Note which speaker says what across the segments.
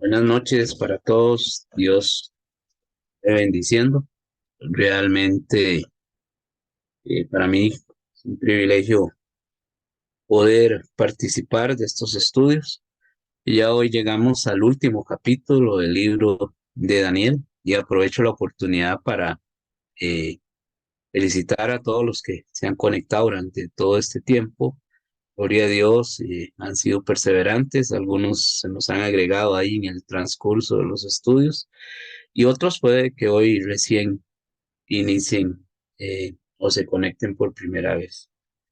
Speaker 1: Buenas noches para todos. Dios te bendiciendo. Realmente para mí es un privilegio poder participar de estos estudios. Y ya hoy llegamos al último capítulo del libro de Daniel y aprovecho la oportunidad para eh, felicitar a todos los que se han conectado durante todo este tiempo. Gloria a Dios, han sido perseverantes, algunos se nos han agregado ahí en el transcurso de los estudios y otros puede que hoy recién inicien o se conecten por primera vez.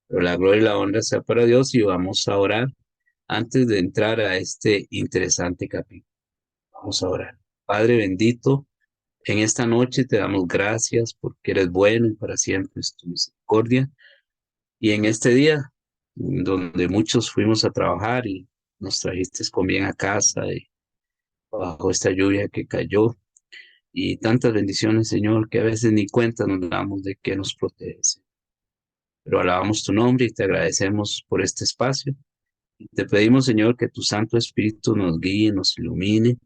Speaker 1: Pero la gloria y la honra sea para Dios y vamos a orar antes de entrar a este interesante capítulo. Vamos a orar. Padre bendito, en esta noche te damos gracias porque eres bueno y para siempre es tu misericordia. Y en este día, donde muchos fuimos a trabajar y nos trajiste con bien a casa y bajo esta lluvia que cayó, y tantas bendiciones, Señor, que a veces ni cuenta nos damos de que nos proteges. Pero alabamos tu nombre y te agradecemos por este espacio. Y te pedimos, Señor, que tu Santo Espíritu nos guíe, nos ilumine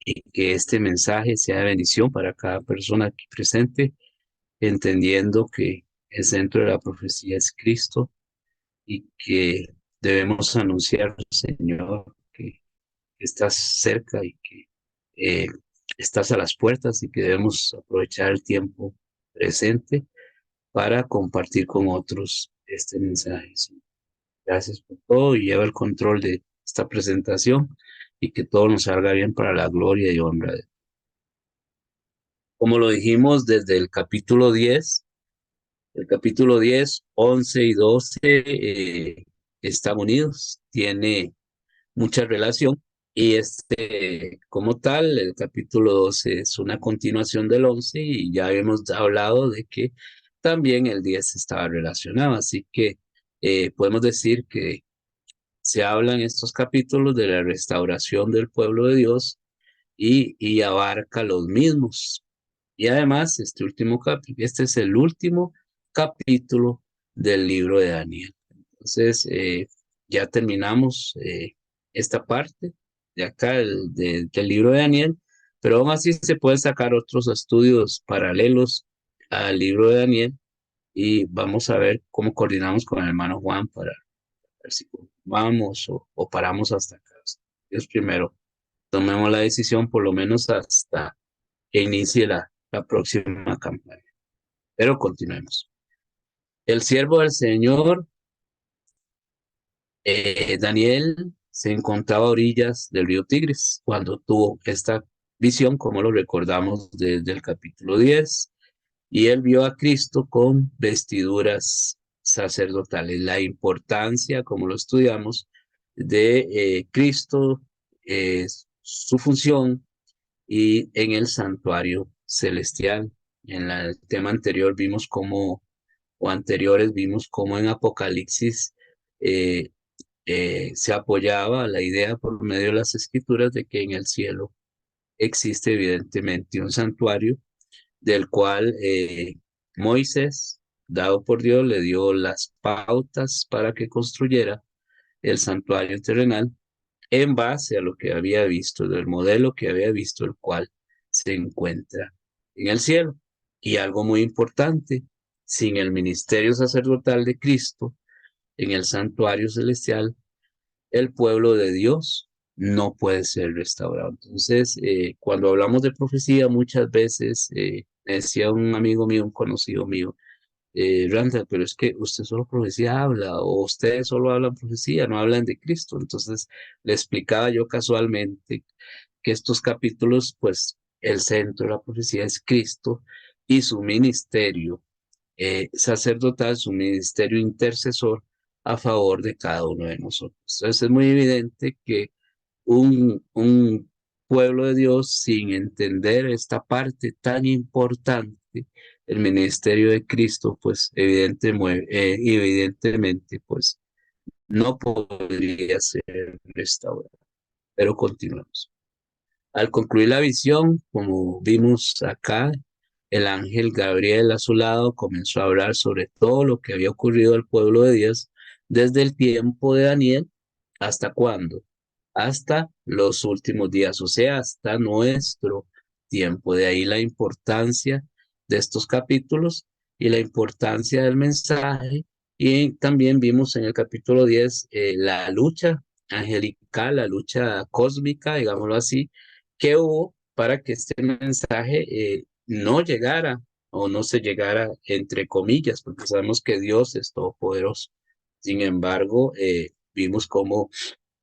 Speaker 1: y que este mensaje sea de bendición para cada persona aquí presente, entendiendo que el centro de la profecía es Cristo y que debemos anunciar, Señor, que estás cerca y que eh, estás a las puertas y que debemos aprovechar el tiempo presente para compartir con otros este mensaje. Señor. Gracias por todo y lleva el control de esta presentación y que todo nos salga bien para la gloria y honra de Dios. Como lo dijimos desde el capítulo 10, 11 y 12 están unidos, tiene mucha relación y como tal, el capítulo 12 es una continuación del 11 y ya hemos hablado de que también el 10 estaba relacionado, así que podemos decir que se hablan estos capítulos de la restauración del pueblo de Dios y abarca los mismos. Y además, este es el último capítulo del libro de Daniel. Entonces, ya terminamos esta parte de acá del libro de Daniel, pero aún así se pueden sacar otros estudios paralelos al libro de Daniel y vamos a ver cómo coordinamos con el hermano Juan para ver si vamos o paramos hasta acá. Dios primero, tomemos la decisión por lo menos hasta que inicie la próxima campaña. Pero continuemos. El siervo del Señor, Daniel, se encontraba a orillas del río Tigris cuando tuvo esta visión, como lo recordamos desde el capítulo 10, y él vio a Cristo con vestiduras sacerdotales. La importancia, como lo estudiamos, de Cristo, su función y en el santuario celestial. El tema anterior vimos cómo, o anteriores vimos cómo en Apocalipsis eh, se apoyaba la idea por medio de las escrituras de que en el cielo existe evidentemente un santuario del cual Moisés, dado por Dios, le dio las pautas para que construyera el santuario terrenal en base a lo que había visto, del modelo que había visto, el cual se encuentra en el cielo. Y algo muy importante, sin el ministerio sacerdotal de Cristo en el santuario celestial, el pueblo de Dios no puede ser restaurado. Entonces, cuando hablamos de profecía, muchas veces me decía un amigo mío, un conocido mío, Randall, pero es que usted solo profecía habla, o ustedes solo hablan profecía, no hablan de Cristo. Entonces, le explicaba yo casualmente que estos capítulos, pues, el centro de la profecía es Cristo y su ministerio sacerdotal, su ministerio intercesor a favor de cada uno de nosotros. Entonces, es muy evidente que un pueblo de Dios sin entender esta parte tan importante, el ministerio de Cristo, pues evidentemente, pues no podría ser restaurado. Pero continuamos. Al concluir la visión, como vimos acá, el ángel Gabriel a su lado comenzó a hablar sobre todo lo que había ocurrido al pueblo de Dios desde el tiempo de Daniel hasta cuándo, hasta los últimos días, o sea, hasta nuestro tiempo. De ahí la importancia de estos capítulos y la importancia del mensaje. Y también vimos en el capítulo 10 la lucha angelical, la lucha cósmica, digámoslo así, que hubo para que este mensaje no llegara o no se llegara entre comillas, porque sabemos que Dios es todopoderoso. Sin embargo, vimos cómo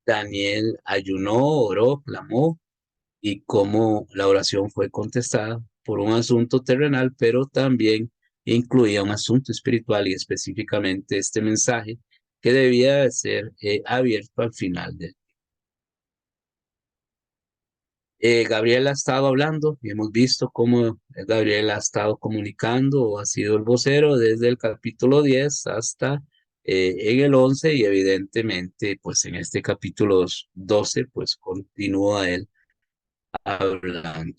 Speaker 1: Daniel ayunó, oró, clamó y cómo la oración fue contestada por un asunto terrenal, pero también incluía un asunto espiritual y específicamente este mensaje que debía de ser abierto al final de Gabriel ha estado hablando y hemos visto cómo Gabriel ha estado comunicando o ha sido el vocero desde el capítulo 10 hasta en el 11 y evidentemente pues en este capítulo 12 pues continúa él hablando.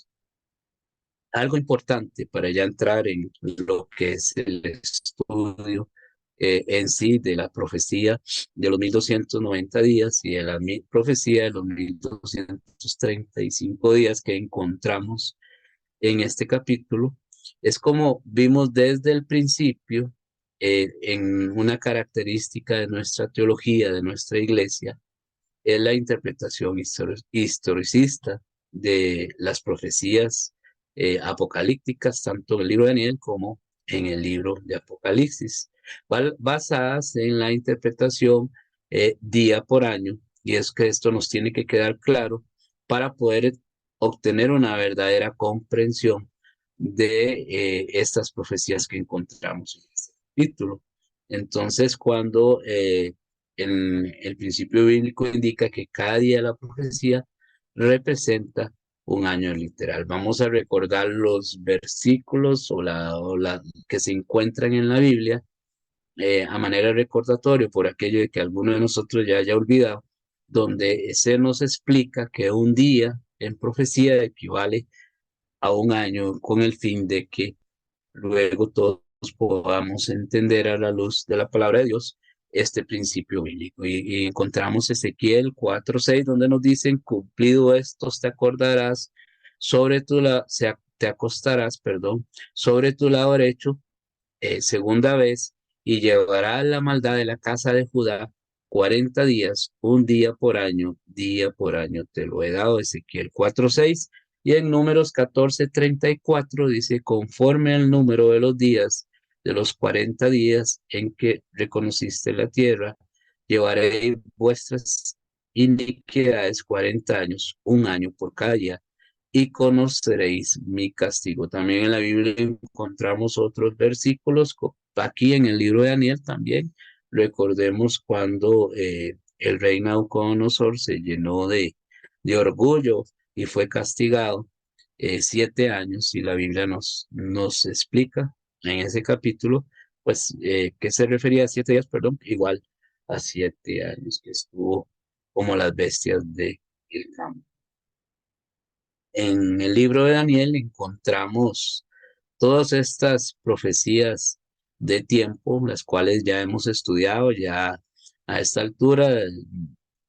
Speaker 1: Algo importante para ya entrar en lo que es el estudio en sí de la profecía de los 1290 días y de la profecía de los 1235 días que encontramos en este capítulo, es como vimos desde el principio en una característica de nuestra teología, de nuestra iglesia, es la interpretación historicista de las profecías apocalípticas, tanto en el libro de Daniel como en el libro de Apocalipsis, basadas en la interpretación día por año. Y es que esto nos tiene que quedar claro para poder obtener una verdadera comprensión de estas profecías que encontramos en este capítulo. Entonces, cuando el principio bíblico indica que cada día de la profecía representa un año literal. Vamos a recordar los versículos o la que se encuentran en la Biblia a manera de recordatorio por aquello de que alguno de nosotros ya haya olvidado, donde se nos explica que un día en profecía equivale a un año con el fin de que luego todos podamos entender a la luz de la palabra de Dios este principio bíblico. Y encontramos Ezequiel 4:6, donde nos dicen, cumplido estos, te acordarás sobre te acostarás, perdón, sobre tu lado derecho, segunda vez, y llevarás la maldad de la casa de Judá 40 días, un día por año, te lo he dado, Ezequiel 4:6. Y en Números 14:34 dice, conforme al número de los días, de los 40 días en que reconociste la tierra, llevaré vuestras iniquidades 40 años, un año por cada día, y conoceréis mi castigo. También en la Biblia encontramos otros versículos, aquí en el libro de Daniel también. Recordemos cuando el rey Nabucodonosor se llenó de orgullo y fue castigado 7 años, y la Biblia nos explica en ese capítulo, pues, ¿qué se refería a 7 días? Perdón, igual a 7 años que estuvo como las bestias del campo. En el libro de Daniel encontramos todas estas profecías de tiempo, las cuales ya hemos estudiado, ya a esta altura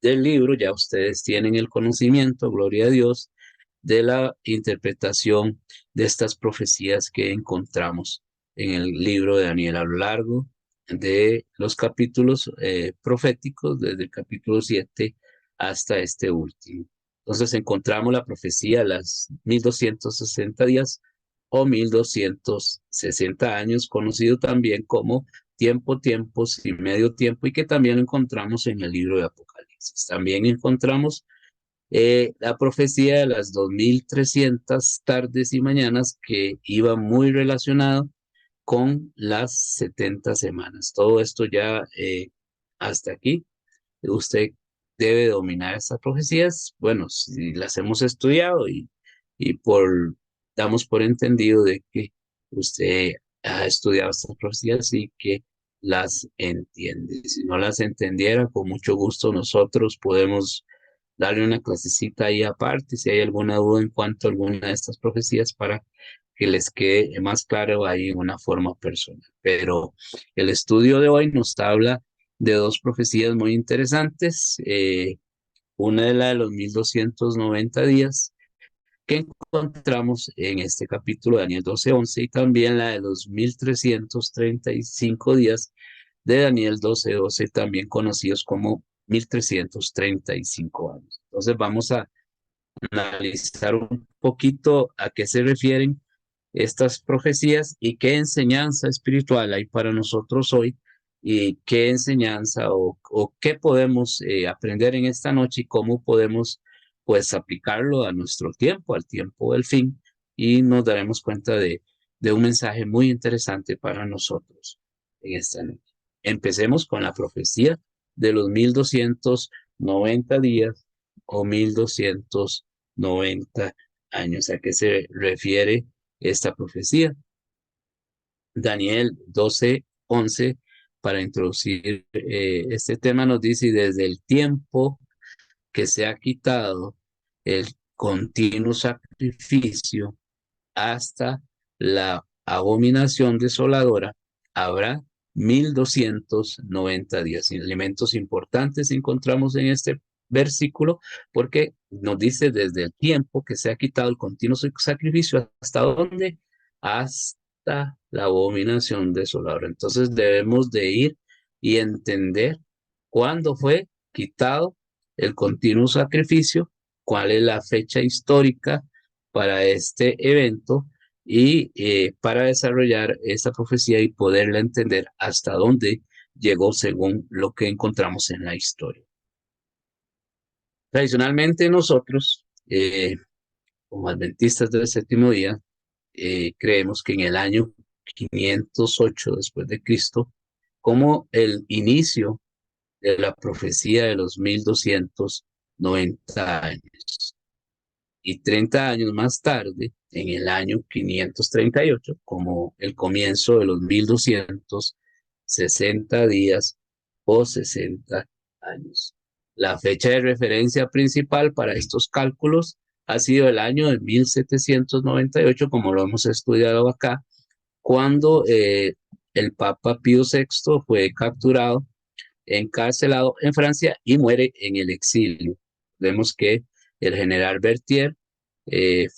Speaker 1: del libro, ya ustedes tienen el conocimiento, gloria a Dios, de la interpretación de estas profecías que encontramos en el libro de Daniel a lo largo de los capítulos proféticos, desde el capítulo 7 hasta este último. Entonces encontramos la profecía, las 1260 días o 1260 años, conocido también como tiempo, tiempos y medio tiempo, y que también encontramos en el libro de Apocalipsis. También encontramos la profecía de las 2300 tardes y mañanas, que iba muy relacionado con las 70 semanas. Todo esto ya hasta aquí. Usted debe dominar estas profecías. Bueno, si las hemos estudiado y damos por entendido de que usted ha estudiado estas profecías y que las entiende. Si no las entendiera, con mucho gusto nosotros podemos darle una clasecita ahí aparte, si hay alguna duda en cuanto a alguna de estas profecías, para que les quede más claro ahí en una forma personal. Pero el estudio de hoy nos habla de dos profecías muy interesantes. Una es la de los 1290 días que encontramos en este capítulo de Daniel 12:11 y también la de los 1335 días de Daniel 12:12, también conocidos como 1335 años. Entonces vamos a analizar un poquito a qué se refieren estas profecías y qué enseñanza espiritual hay para nosotros hoy y qué enseñanza o qué podemos aprender en esta noche y cómo podemos pues aplicarlo a nuestro tiempo, al tiempo del fin, y nos daremos cuenta de un mensaje muy interesante para nosotros en esta noche. Empecemos con la profecía de los 1290 días o 1290 años. ¿A qué se refiere esta profecía? Daniel 12:11, para introducir este tema, nos dice: y desde el tiempo que se ha quitado el continuo sacrificio hasta la abominación desoladora, habrá 1290 días. Y elementos importantes encontramos en este versículo porque nos dice desde el tiempo que se ha quitado el continuo sacrificio, ¿hasta dónde? Hasta la abominación desoladora. Entonces debemos de ir y entender cuándo fue quitado el continuo sacrificio, cuál es la fecha histórica para este evento y para desarrollar esta profecía y poderla entender hasta dónde llegó según lo que encontramos en la historia. Tradicionalmente nosotros, como adventistas del séptimo día, creemos que en el año 508 después de Cristo, como el inicio de la profecía de los 1290 años. Y 30 años más tarde, en el año 538, como el comienzo de los 1260 días o 60 años. La fecha de referencia principal para estos cálculos ha sido el año de 1798, como lo hemos estudiado acá, cuando el Papa Pío VI fue capturado, encarcelado en Francia y muere en el exilio. Vemos que el general Berthier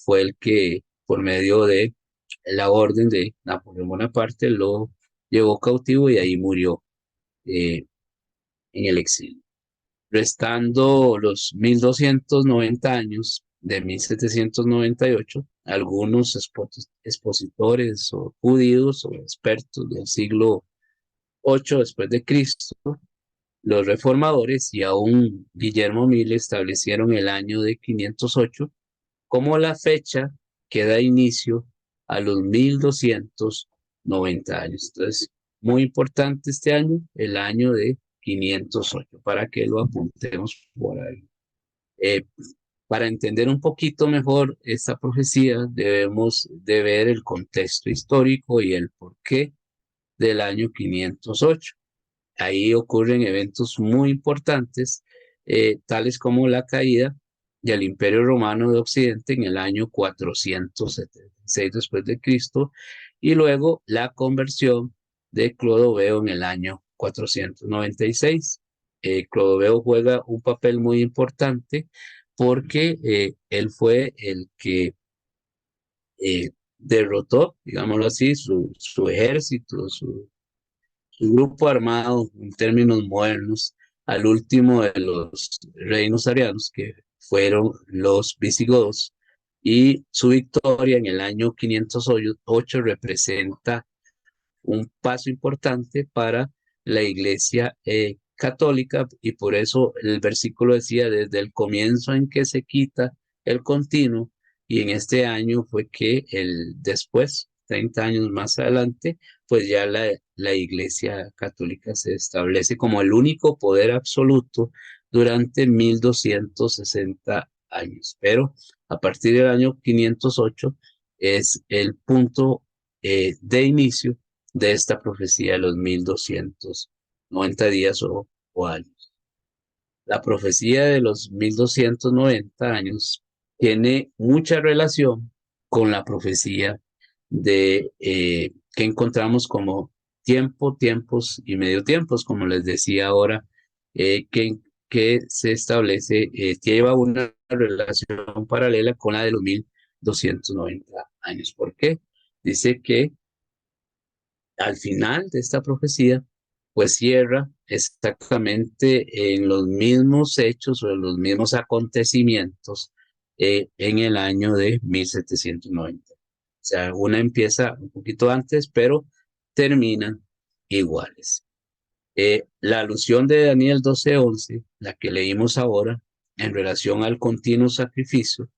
Speaker 1: fue el que, por medio de la orden de Napoleón Bonaparte, lo llevó cautivo y ahí murió en el exilio. Restando los 1290 años de 1798, algunos expositores o judíos o expertos del siglo VIII después de Cristo, los reformadores y aún Guillermo Mille establecieron el año de 508 como la fecha que da inicio a los 1290 años. Entonces, muy importante este año, el año de 508, para que lo apuntemos por ahí. Eh, para entender un poquito mejor esta profecía, debemos de ver el contexto histórico y el porqué del año 508. Ahí ocurren eventos muy importantes, tales como la caída del Imperio Romano de Occidente en el año 476 después de Cristo y luego la conversión de Clodoveo en el año 496. Clodoveo juega un papel muy importante porque él fue el que derrotó, digámoslo así, su ejército, su grupo armado, en términos modernos, al último de los reinos arianos, que fueron los visigodos, y su victoria en el año 508 representa un paso importante para la Iglesia católica, y por eso el versículo decía: desde el comienzo en que se quita el continuo, y en este año fue que después, 30 años más adelante, pues ya la Iglesia católica se establece como el único poder absoluto durante 1260 años. Pero a partir del año 508 es el punto de inicio de esta profecía de los 1290 días o años. La profecía de los 1290 años tiene mucha relación con la profecía que encontramos como tiempo, tiempos y medio tiempos, como les decía ahora, que que se establece, lleva una relación paralela con la de los 1290 años. ¿Por qué? Dice que al final de esta profecía, pues cierra exactamente en los mismos hechos o en los mismos acontecimientos en el año de 1790. O sea, una empieza un poquito antes, pero terminan iguales. La alusión de Daniel 12:11, la que leímos ahora, en relación al continuo sacrificio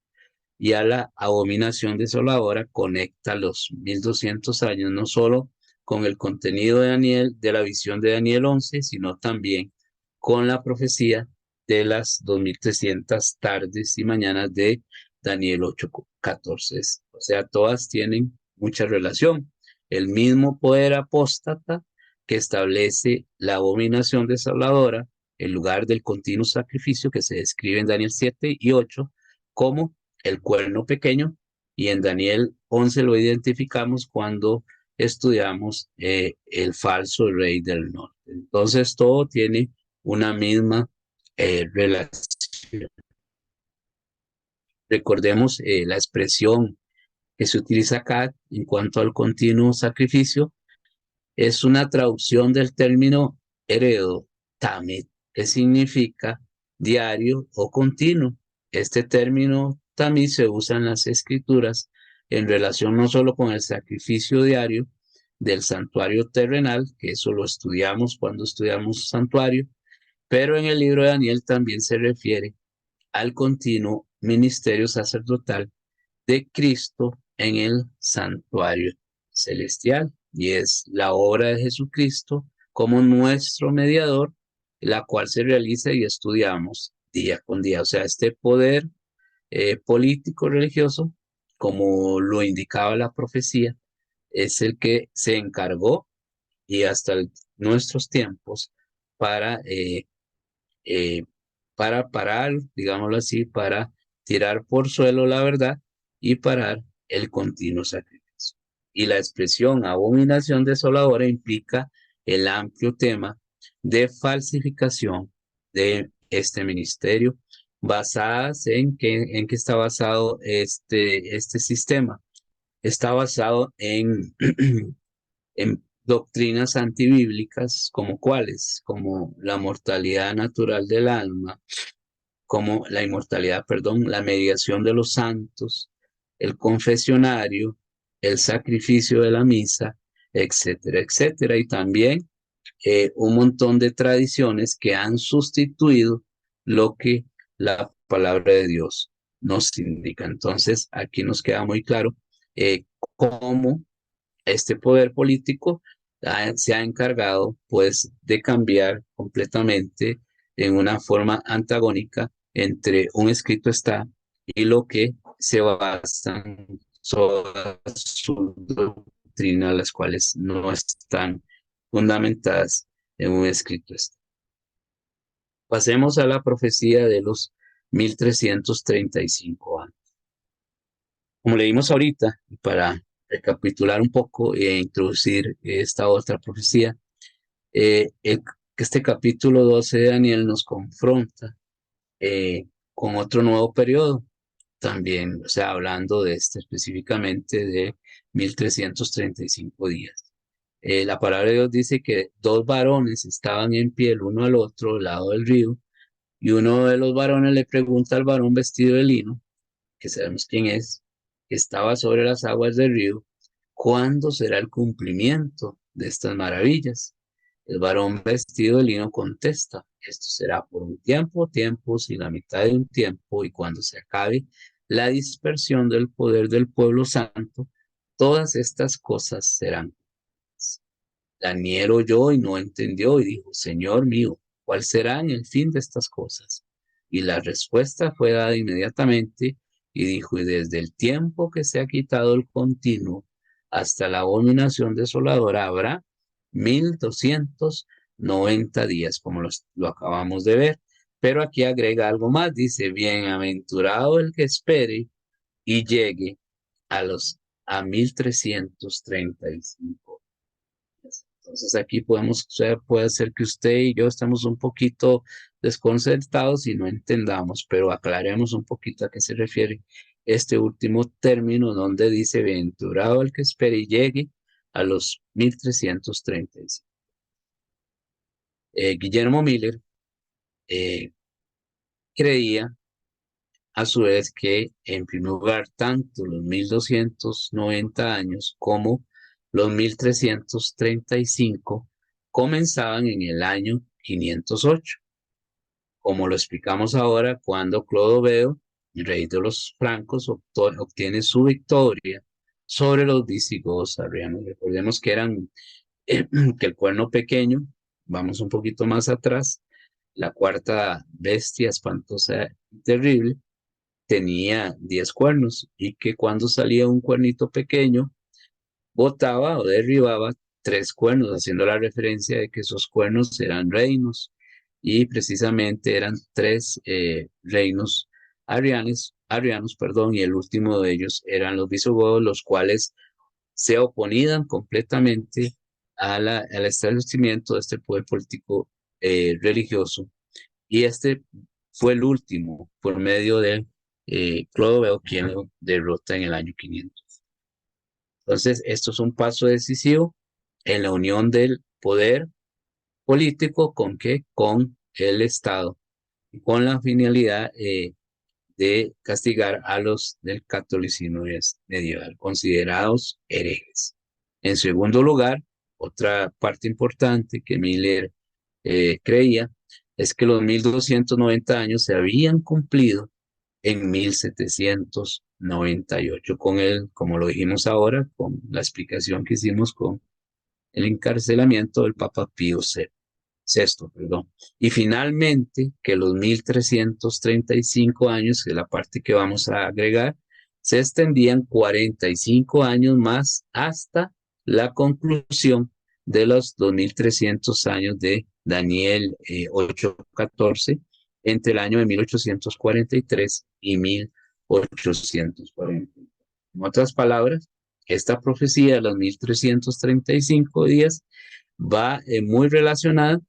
Speaker 1: y a la abominación desoladora, conecta los 1200 años no solo con el contenido de Daniel, de la visión de Daniel 11, sino también con la profecía de las 2300 tardes y mañanas de Daniel 8:14. O sea, todas tienen mucha relación. El mismo poder apóstata que establece la abominación desoladora en lugar del continuo sacrificio que se describe en Daniel 7 y 8 como el cuerno pequeño, y en Daniel 11 lo identificamos cuando estudiamos el falso rey del norte. Entonces todo tiene una misma relación. Recordemos la expresión que se utiliza acá en cuanto al continuo sacrificio, es una traducción del término hebreo tamid, que significa diario o continuo. Este término tamid se usa en las escrituras en relación no solo con el sacrificio diario del santuario terrenal, que eso lo estudiamos cuando estudiamos santuario, pero en el libro de Daniel también se refiere al continuo ministerio sacerdotal de Cristo en el santuario celestial, y es la obra de Jesucristo como nuestro mediador, la cual se realiza y estudiamos día con día. O sea, este poder político religioso, como lo indicaba la profecía, es el que se encargó y hasta nuestros tiempos para eh, para parar, digámoslo así, para tirar por suelo la verdad y parar el continuo sacrificio. Y la expresión abominación desoladora implica el amplio tema de falsificación de este ministerio, basadas en qué está basado este sistema. Está basado en doctrinas antibíblicas como cuáles, como la mortalidad natural del alma, como la inmortalidad, perdón, la mediación de los santos, el confesionario, el sacrificio de la misa, etcétera, etcétera. Y también un montón de tradiciones que han sustituido lo que la palabra de Dios nos indica. Entonces, aquí nos queda muy claro cómo este poder político se ha encargado pues de cambiar completamente en una forma antagónica entre un escrito está y lo que se basan todas sus doctrinas, las cuales no están fundamentadas en un escrito está. Pasemos a la profecía de los 1335 años. Como leímos ahorita, para recapitular un poco e introducir esta otra profecía, este capítulo 12 de Daniel nos confronta con otro nuevo periodo, también, o sea, hablando de este específicamente de 1335 días. La palabra de Dios dice que dos varones estaban en pie el uno al otro lado del río, y uno de los varones le pregunta al varón vestido de lino, que sabemos quién es, que estaba sobre las aguas del río, ¿cuándo será el cumplimiento de estas maravillas? El varón vestido de lino contesta, esto será por un tiempo, tiempos y la mitad de un tiempo, y cuando se acabe la dispersión del poder del pueblo santo, todas estas cosas serán. Daniel oyó y no entendió y dijo, Señor mío, ¿cuál será en el fin de estas cosas? Y la respuesta fue dada inmediatamente y dijo, y desde el tiempo que se ha quitado el continuo hasta la abominación desoladora habrá 1290 días, como lo acabamos de ver. Pero aquí agrega algo más, dice, bienaventurado el que espere y llegue a 1335. Entonces aquí puede ser que usted y yo estamos un poquito desconcertados y no entendamos, pero aclaremos un poquito a qué se refiere este último término donde dice bienaventurado el que espere y llegue a los 1335. Guillermo Miller eh, creía a su vez que en primer lugar tanto los 1290 años como los 1335 comenzaban en el año 508, como lo explicamos ahora cuando Clodoveo, rey de los francos, obtiene su victoria sobre los visigodos arrianos. Recordemos que eran que el cuerno pequeño, vamos un poquito más atrás, la cuarta bestia espantosa y terrible, tenía 10 cuernos y que cuando salía un cuernito pequeño, botaba o derribaba 3 cuernos, haciendo la referencia de que esos cuernos eran reinos y precisamente eran 3 reinos arianos, perdón, y el último de ellos eran los visigodos, los cuales se oponían completamente al establecimiento de este poder político religioso. Y este fue el último por medio de Clodoveo, quien lo derrota en el año 500. Entonces, esto es un paso decisivo en la unión del poder político con ¿qué? Con el Estado, con la finalidad de castigar a los del catolicismo medieval, considerados herejes. En segundo lugar, otra parte importante que Miller creía es que los 1290 años se habían cumplido en 1798, con el, como lo dijimos ahora, con la explicación que hicimos con el encarcelamiento del Papa Pío VI, perdón. Y finalmente, que los 1335 años, que es la parte que vamos a agregar, se extendían 45 años más hasta la conclusión de los 2300 años de Daniel 8:14, entre el año de 1843 y 1840. En otras palabras, esta profecía de los 1335 días va muy relacionada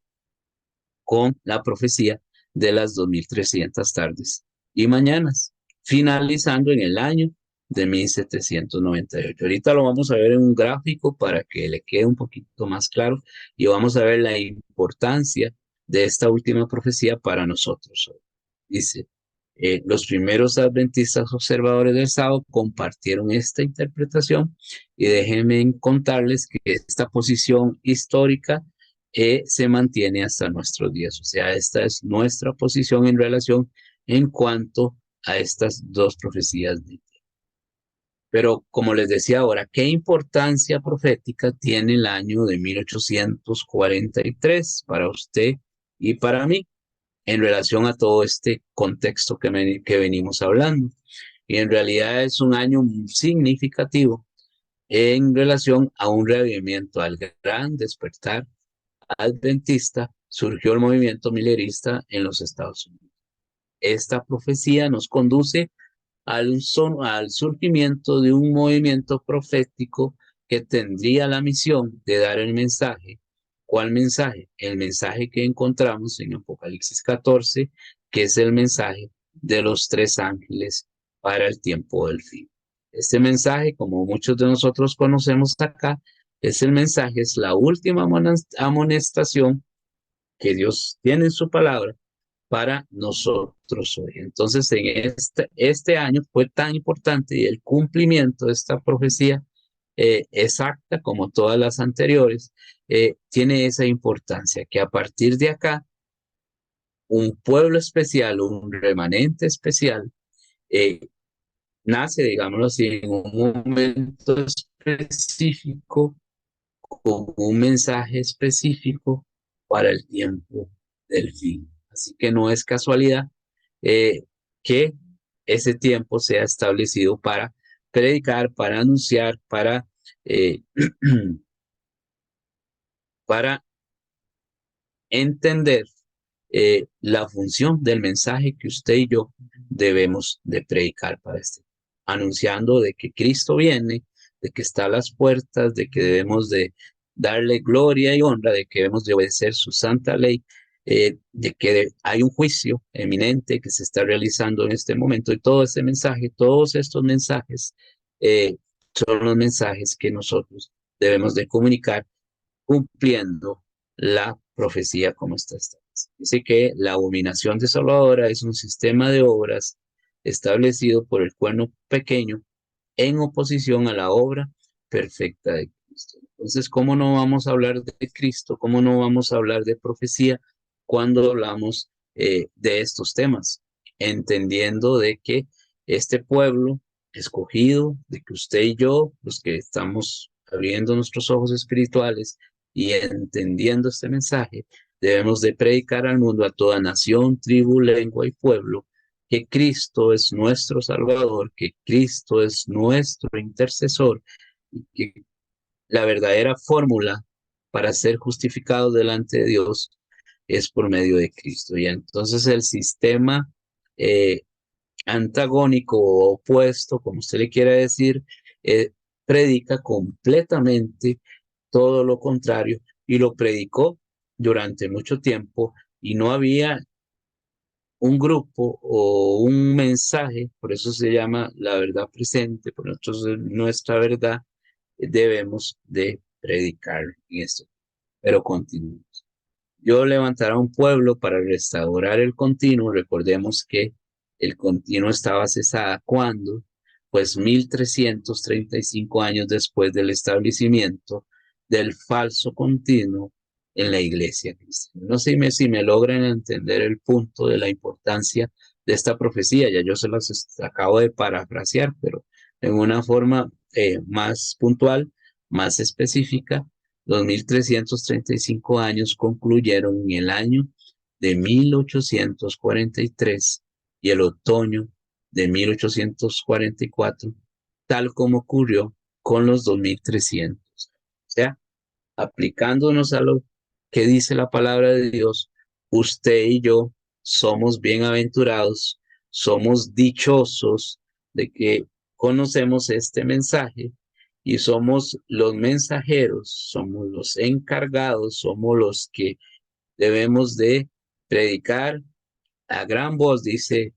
Speaker 1: con la profecía de las 2300 tardes y mañanas, finalizando en el año de 1798. Ahorita lo vamos a ver en un gráfico para que le quede un poquito más claro y vamos a ver la importancia de esta última profecía para nosotros. Dice, los primeros adventistas observadores del sábado compartieron esta interpretación y déjenme contarles que esta posición histórica se mantiene hasta nuestros días. O sea, esta es nuestra posición en relación en cuanto a estas dos profecías. Pero como les decía ahora, ¿qué importancia profética tiene el año de 1843 para usted y para mí en relación a todo este contexto que venimos hablando? Y en realidad es un año significativo en relación a un reavivamiento, al gran despertar adventista, surgió el movimiento millerista en los Estados Unidos. Esta profecía nos conduce al surgimiento de un movimiento profético que tendría la misión de dar el mensaje. ¿Cuál mensaje? El mensaje que encontramos en Apocalipsis 14, que es el mensaje de los 3 ángeles para el tiempo del fin. Este mensaje, como muchos de nosotros conocemos acá, es el mensaje, es la última amonestación que Dios tiene en su palabra para nosotros hoy. Entonces, en este año fue tan importante y el cumplimiento de esta profecía exacta, como todas las anteriores, tiene esa importancia, que a partir de acá, un pueblo especial, un remanente especial, eh, nace, digámoslo así, en un momento específico, con un mensaje específico para el tiempo del fin. Así que no es casualidad que ese tiempo sea establecido para predicar, para anunciar, eh, para entender la función del mensaje que usted y yo debemos de predicar para este, anunciando de que Cristo viene, de que está a las puertas, de que debemos de darle gloria y honra, de que debemos de obedecer su santa ley, de que hay un juicio eminente que se está realizando en este momento, y todo este mensaje, todos estos mensajes, eh, son los mensajes que nosotros debemos de comunicar cumpliendo la profecía como está establecida. Dice que la abominación desoladora es un sistema de obras establecido por el cuerno pequeño en oposición a la obra perfecta de Cristo. Entonces, ¿cómo no vamos a hablar de Cristo? ¿Cómo no vamos a hablar de profecía cuando hablamos de estos temas? Entendiendo de que este pueblo escogido, de que usted y yo, los que estamos abriendo nuestros ojos espirituales y entendiendo este mensaje, debemos de predicar al mundo, a toda nación, tribu, lengua y pueblo, que Cristo es nuestro Salvador, que Cristo es nuestro intercesor, y que la verdadera fórmula para ser justificado delante de Dios es por medio de Cristo. Y entonces el sistema eh, antagónico o opuesto, como usted le quiera decir, eh, predica completamente todo lo contrario, y lo predicó durante mucho tiempo, y no había un grupo o un mensaje, por eso se llama la verdad presente, por nosotros nuestra verdad, debemos de predicar en esto. Pero continuemos. Yo levantaré un pueblo para restaurar el continuo. Recordemos que el continuo estaba cesada cuando, pues 1335 años después del establecimiento del falso continuo en la iglesia cristiana. No sé si me logran entender el punto de la importancia de esta profecía. Ya yo se las acabo de parafrasear, pero en una forma más puntual, más específica. Los 1335 años concluyeron en el año de 1843 y el otoño de 1844, tal como ocurrió con los 2300. O sea, aplicándonos a lo que dice la palabra de Dios, usted y yo somos bienaventurados, somos dichosos de que conocemos este mensaje, y somos los mensajeros, somos los encargados, somos los que debemos de predicar a gran voz, dice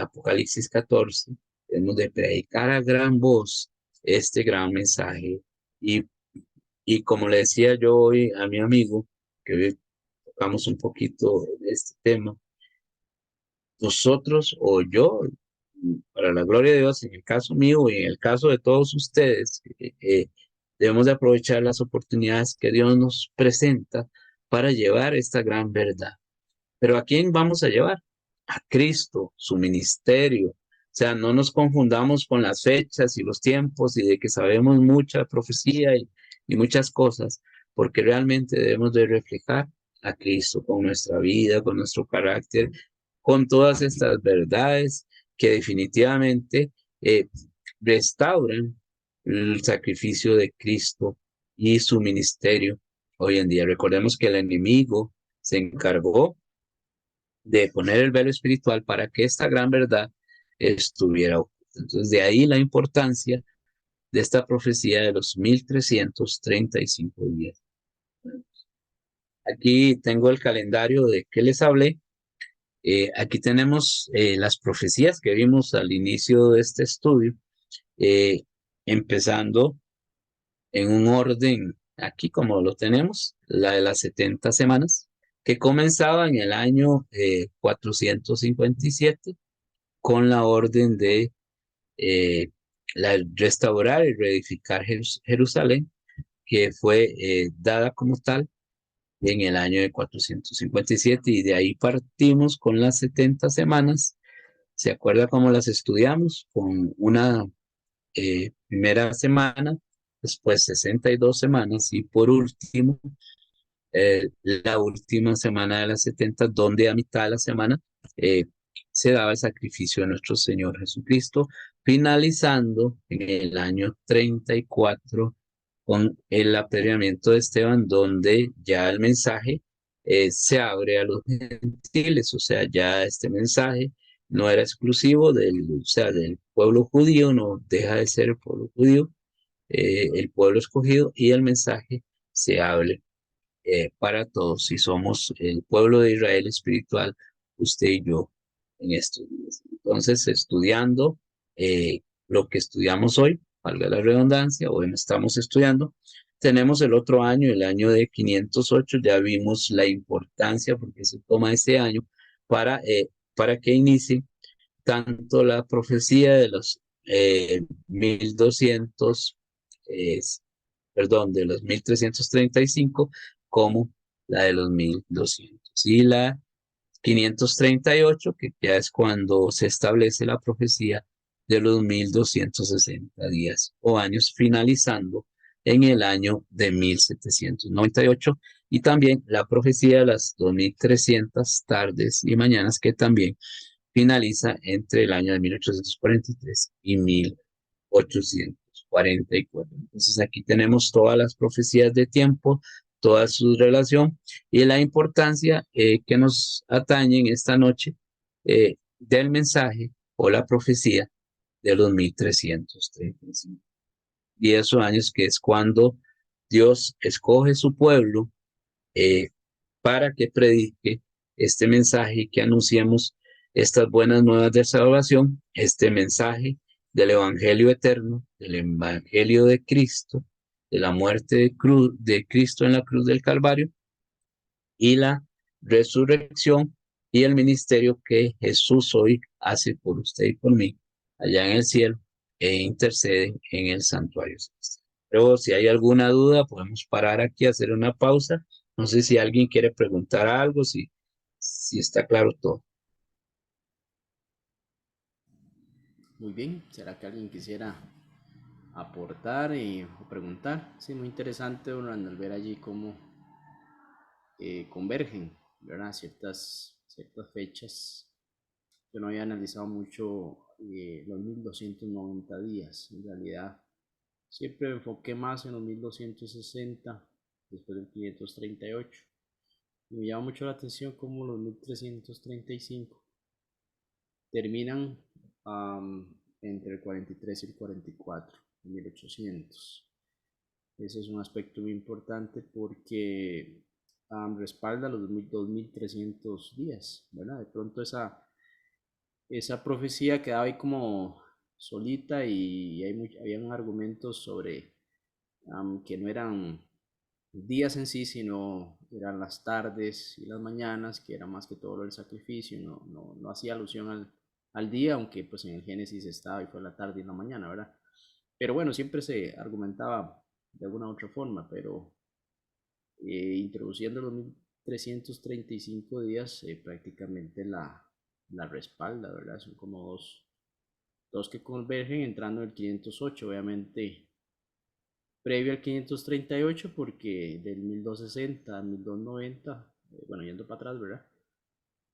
Speaker 1: Apocalipsis 14, debemos de predicar a gran voz este gran mensaje. Y y como le decía yo hoy a mi amigo, que hoy tocamos un poquito de este tema, nosotros o yo, para la gloria de Dios, en el caso mío y en el caso de todos ustedes, debemos de aprovechar las oportunidades que Dios nos presenta para llevar esta gran verdad. Pero ¿a quién vamos a llevar? A Cristo, su ministerio. O sea, no nos confundamos con las fechas y los tiempos y de que sabemos mucha profecía y muchas cosas, porque realmente debemos de reflejar a Cristo con nuestra vida, con nuestro carácter, con todas estas verdades que definitivamente eh, restauran el sacrificio de Cristo y su ministerio hoy en día. Recordemos que el enemigo se encargó de poner el velo espiritual para que esta gran verdad estuviera oculta. Entonces, de ahí la importancia de esta profecía de los 1335 días. Aquí tengo el calendario de que les hablé. Aquí tenemos las profecías que vimos al inicio de este estudio, eh, empezando en un orden, aquí como lo tenemos, la de las 70 semanas, que comenzaba en el año 457 con la orden de eh, restaurar y reedificar Jerusalén, que fue dada como tal en el año de 457, y de ahí partimos con las 70 semanas. ¿Se acuerda cómo las estudiamos? Con una primera semana, después 62 semanas, y por último, la última semana de las 70, donde a mitad de la semana eh, se daba el sacrificio de nuestro Señor Jesucristo, finalizando en el año 34 con el apedreamiento de Esteban, donde ya el mensaje se abre a los gentiles. O sea, ya este mensaje no era exclusivo del, o sea, del pueblo judío, no deja de ser el pueblo judío, el pueblo escogido y el mensaje se hable para todos. Si somos el pueblo de Israel espiritual, usted y yo en estos días. Entonces, estudiando lo que estudiamos hoy, valga la redundancia, hoy no estamos estudiando, tenemos el otro año, el año de 508, ya vimos la importancia, porque se toma ese año para que inicie tanto la profecía de los 1200, eh, perdón, de los 1335, como la de los 1200. Y la 538, que ya es cuando se establece la profecía de los 1260 días o años, finalizando en el año de 1798, y también la profecía de las 2300 tardes y mañanas, que también finaliza entre el año de 1843 y 1844. Entonces aquí tenemos todas las profecías de tiempo, toda su relación y la importancia que nos atañe en esta noche del mensaje o la profecía de los 1335. 10 años, que es cuando Dios escoge su pueblo eh, para que predique este mensaje y que anunciemos estas buenas nuevas de salvación, este mensaje del Evangelio eterno, del Evangelio de Cristo, de la muerte de Cristo en la cruz del Calvario y la resurrección y el ministerio que Jesús hoy hace por usted y por mí allá en el cielo e intercede en el santuario celestial. Pero si hay alguna duda, podemos parar aquí, hacer una pausa. No sé si alguien quiere preguntar algo, si está claro todo.
Speaker 2: Muy bien, ¿será que alguien quisiera aportar o preguntar? Sí, muy interesante, Orlando, al ver allí cómo convergen, ¿verdad? Ciertas fechas. Yo no había analizado mucho los 1290 días, en realidad. Siempre me enfoqué más en los 1260, después del 538. Y me llama mucho la atención cómo los 1335 terminan entre el 43 y el 44, 1800. Ese es un aspecto muy importante porque respalda los 2300 días, ¿verdad? De pronto esa profecía quedaba ahí como solita y habían argumentos sobre que no eran días en sí, sino eran las tardes y las mañanas, que era más que todo el sacrificio, no hacía alusión al día, aunque pues en el Génesis estaba y fue la tarde y la mañana, ¿verdad? Pero bueno, siempre se argumentaba de alguna u otra forma, pero introduciendo los 1335 días, prácticamente la respalda, ¿verdad? Son como dos que convergen entrando en el 508, obviamente previo al 538, porque del 1260 a 1290, bueno, yendo para atrás, ¿verdad?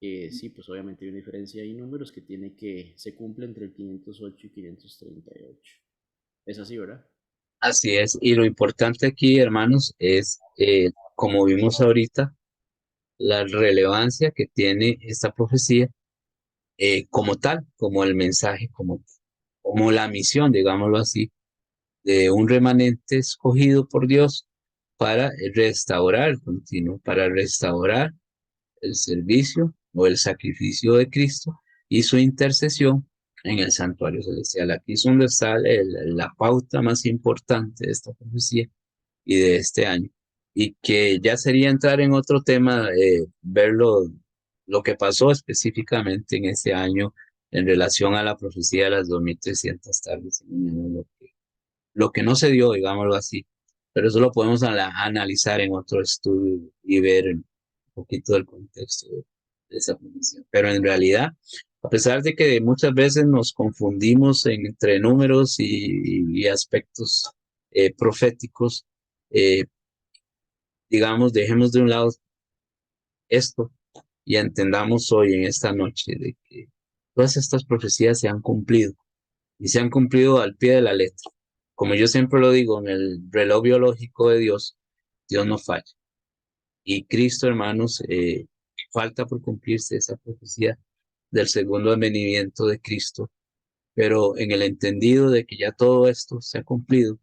Speaker 2: Sí, pues obviamente hay una diferencia de números que se cumple entre el 508 y 538. Es así, ¿verdad?
Speaker 1: Así es, y lo importante aquí, hermanos, es, como vimos ahorita, la relevancia que tiene esta profecía como tal, como el mensaje, como la misión, digámoslo así, de un remanente escogido por Dios para restaurar el continuo, para restaurar el servicio o el sacrificio de Cristo y su intercesión en el santuario celestial. Aquí es donde está la pauta más importante de esta profecía y de este año. Y que ya sería entrar en otro tema, ver lo que pasó específicamente en este año en relación a la profecía de las 2300 tardes y mañanas, lo que no se dio, digámoslo así, pero eso lo podemos analizar en otro estudio y ver un poquito del contexto de esa profesión. Pero en realidad, a pesar de que muchas veces nos confundimos entre números y aspectos proféticos, eh, digamos, dejemos de un lado esto y entendamos hoy en esta noche de que todas estas profecías se han cumplido y se han cumplido al pie de la letra. Como yo siempre lo digo, en el reloj biológico de Dios, Dios no falla. Y Cristo, hermanos, falta por cumplirse esa profecía del segundo advenimiento de Cristo, pero en el entendido de que ya todo esto se ha cumplido,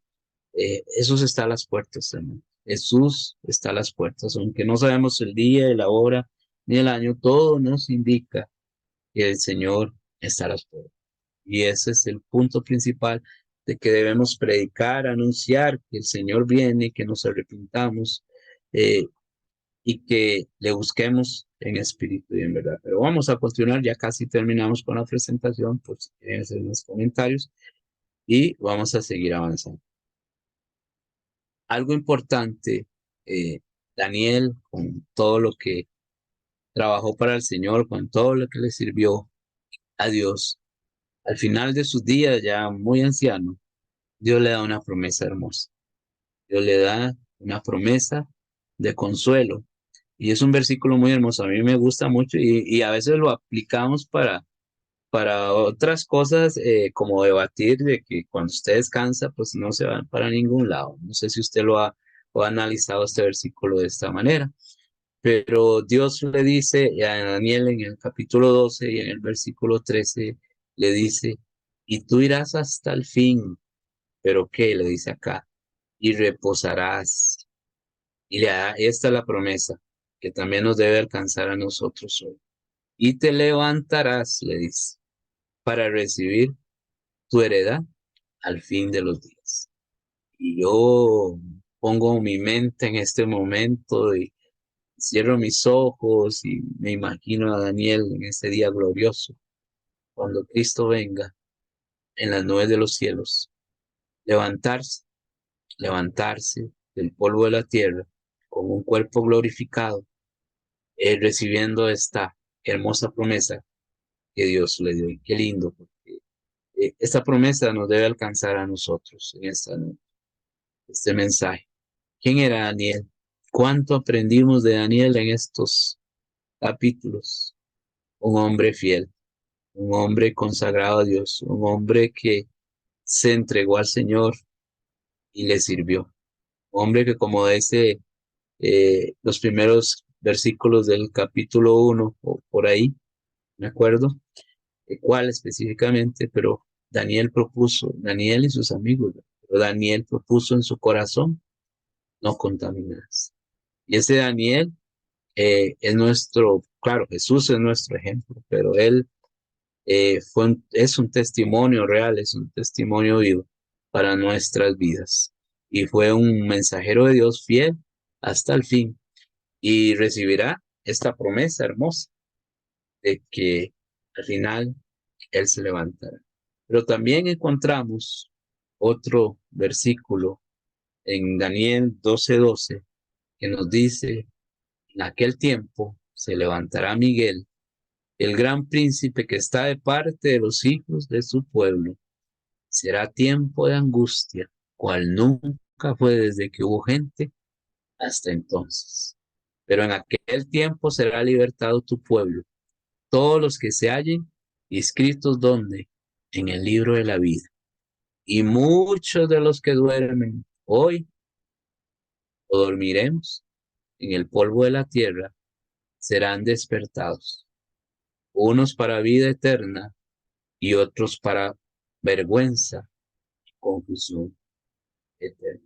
Speaker 1: Jesús está a las puertas también. Jesús está a las puertas, aunque no sabemos el día, la hora, ni el año, todo nos indica que el Señor está a las puertas. Y ese es el punto principal de que debemos predicar, anunciar que el Señor viene, que nos arrepintamos eh, y que le busquemos en espíritu y en verdad. Pero vamos a continuar, ya casi terminamos con la presentación, por si quieren hacer unos comentarios, y vamos a seguir avanzando. Algo importante, Daniel, con todo lo que trabajó para el Señor, con todo lo que le sirvió a Dios, al final de sus días, ya muy anciano, Dios le da una promesa hermosa. Dios le da una promesa de consuelo. Y es un versículo muy hermoso. A mí me gusta mucho y a veces lo aplicamos para otras cosas, como debatir de que cuando usted descansa, pues no se van para ningún lado. No sé si usted o ha analizado este versículo de esta manera. Pero Dios le dice a Daniel en el capítulo 12 y en el versículo 13, le dice, y tú irás hasta el fin, pero ¿qué? Le dice acá, y reposarás. Y le da, esta es la promesa que también nos debe alcanzar a nosotros hoy. Y te levantarás, le dice, para recibir tu heredad al fin de los días. Y yo pongo mi mente en este momento y cierro mis ojos y me imagino a Daniel en ese día glorioso, cuando Cristo venga en las nubes de los cielos, levantarse, levantarse del polvo de la tierra con un cuerpo glorificado, recibiendo esta hermosa promesa que Dios le dio. Y qué lindo, porque esta promesa nos debe alcanzar a nosotros en esta noche, este mensaje. ¿Quién era Daniel? ¿Cuánto aprendimos de Daniel en estos capítulos? Un hombre fiel, un hombre consagrado a Dios, un hombre que se entregó al Señor y le sirvió. Un hombre que, como dice los primeros versículos del capítulo 1, o por ahí, me acuerdo, cuál específicamente, pero Daniel propuso, Daniel y sus amigos, pero Daniel propuso en su corazón no contaminarse. Y ese Daniel es nuestro, claro, Jesús es nuestro ejemplo, pero él es un testimonio real, es un testimonio vivo para nuestras vidas. Y fue un mensajero de Dios fiel hasta el fin y recibirá esta promesa hermosa de que al final Él se levantará. Pero también encontramos otro versículo en Daniel 12:12 que nos dice, en aquel tiempo se levantará Miguel, el gran príncipe que está de parte de los hijos de su pueblo. Será tiempo de angustia, cual nunca fue desde que hubo gente hasta entonces. Pero en aquel tiempo será libertado tu pueblo, todos los que se hallen inscritos donde en el libro de la vida. Y muchos de los que duermen hoy o dormiremos en el polvo de la tierra serán despertados, unos para vida eterna y otros para vergüenza y confusión eterna.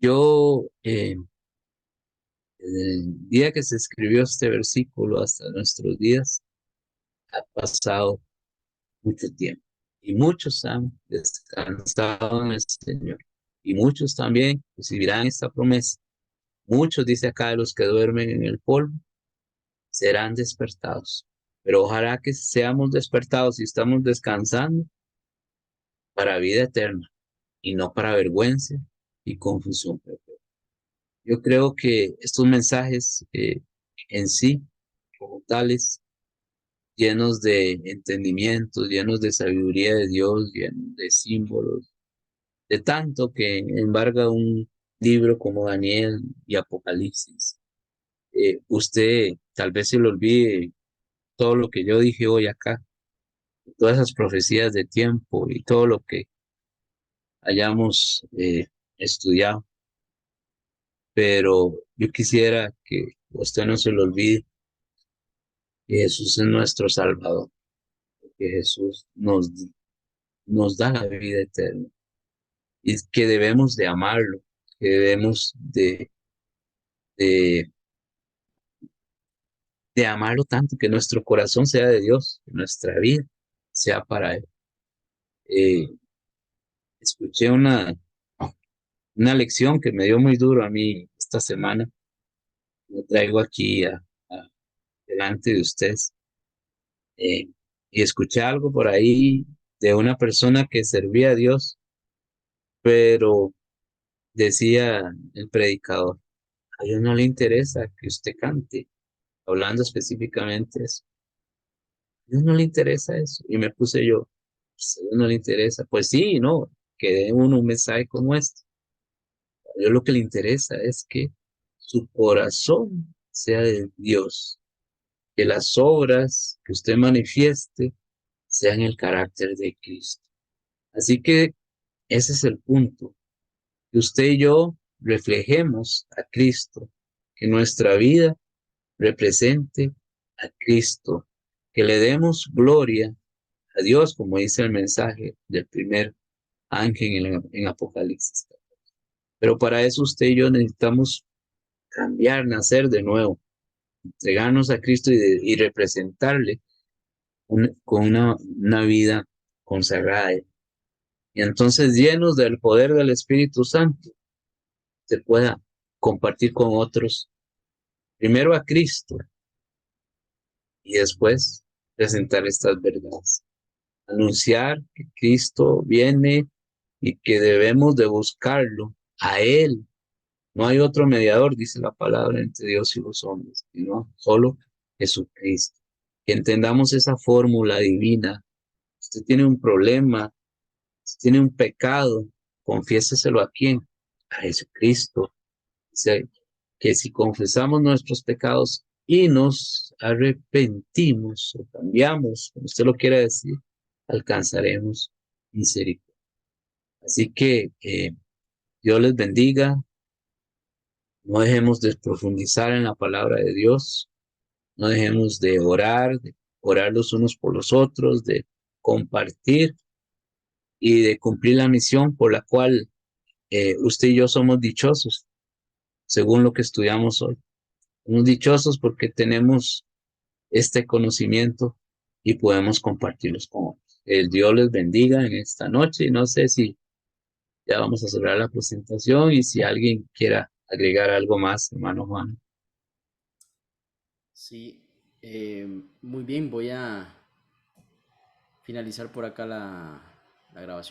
Speaker 1: Yo, desde el día que se escribió este versículo hasta nuestros días, ha pasado mucho tiempo y muchos han descansado en el Señor y muchos también recibirán esta promesa. Muchos, dice acá, de los que duermen en el polvo serán despertados. Pero ojalá que seamos despertados y estamos descansando para vida eterna y no para vergüenza y confusión. Yo creo que estos mensajes en sí, como tales, llenos de entendimiento, llenos de sabiduría de Dios, llenos de símbolos, de tanto que embarga un libro como Daniel y Apocalipsis. Usted tal vez se le olvide todo lo que yo dije hoy acá, todas esas profecías de tiempo y todo lo que hayamos estudiado, pero yo quisiera que usted no se lo olvide que Jesús es nuestro Salvador, que Jesús nos da la vida eterna y que debemos de amarlo, que debemos de, de amarlo tanto, que nuestro corazón sea de Dios, que nuestra vida sea para Él. Eh, Escuché una lección que me dio muy duro a mí esta semana, lo traigo aquí delante de ustedes. eh, y escuché algo por ahí de una persona que servía a Dios, pero decía el predicador, a Dios no le interesa que usted cante, hablando específicamente de eso. A Dios no le interesa eso. Y me puse yo, pues, a Dios no le interesa. Pues sí, no, que dé uno un mensaje como este. A Dios lo que le interesa es que su corazón sea de Dios, que las obras que usted manifieste sean el carácter de Cristo. Así que ese es el punto, que usted y yo reflejemos a Cristo, que nuestra vida represente a Cristo, que le demos gloria a Dios, como dice el mensaje del primer ángel en Apocalipsis. Pero para eso usted y yo necesitamos cambiar, nacer de nuevo, entregarnos a Cristo y representarle con una vida consagrada. Y entonces, llenos del poder del Espíritu Santo, se pueda compartir con otros, primero a Cristo y después presentar estas verdades. Anunciar que Cristo viene y que debemos de buscarlo a Él. No hay otro mediador, dice la palabra, entre Dios y los hombres, sino solo Jesucristo. Que entendamos esa fórmula divina. Usted tiene un problema, usted tiene un pecado, confiéseselo a quién, a Jesucristo. Dice que si confesamos nuestros pecados y nos arrepentimos o cambiamos, como usted lo quiera decir, alcanzaremos misericordia. Así que Dios les bendiga. No dejemos de profundizar en la palabra de Dios. No dejemos de orar los unos por los otros, de compartir y de cumplir la misión por la cual usted y yo somos dichosos, según lo que estudiamos hoy. Somos dichosos porque tenemos este conocimiento y podemos compartirlos con otros. El Dios les bendiga en esta noche. No sé si ya vamos a cerrar la presentación y si alguien quiera agregar algo más, hermano Juan.
Speaker 2: Sí, muy bien, voy a finalizar por acá la grabación.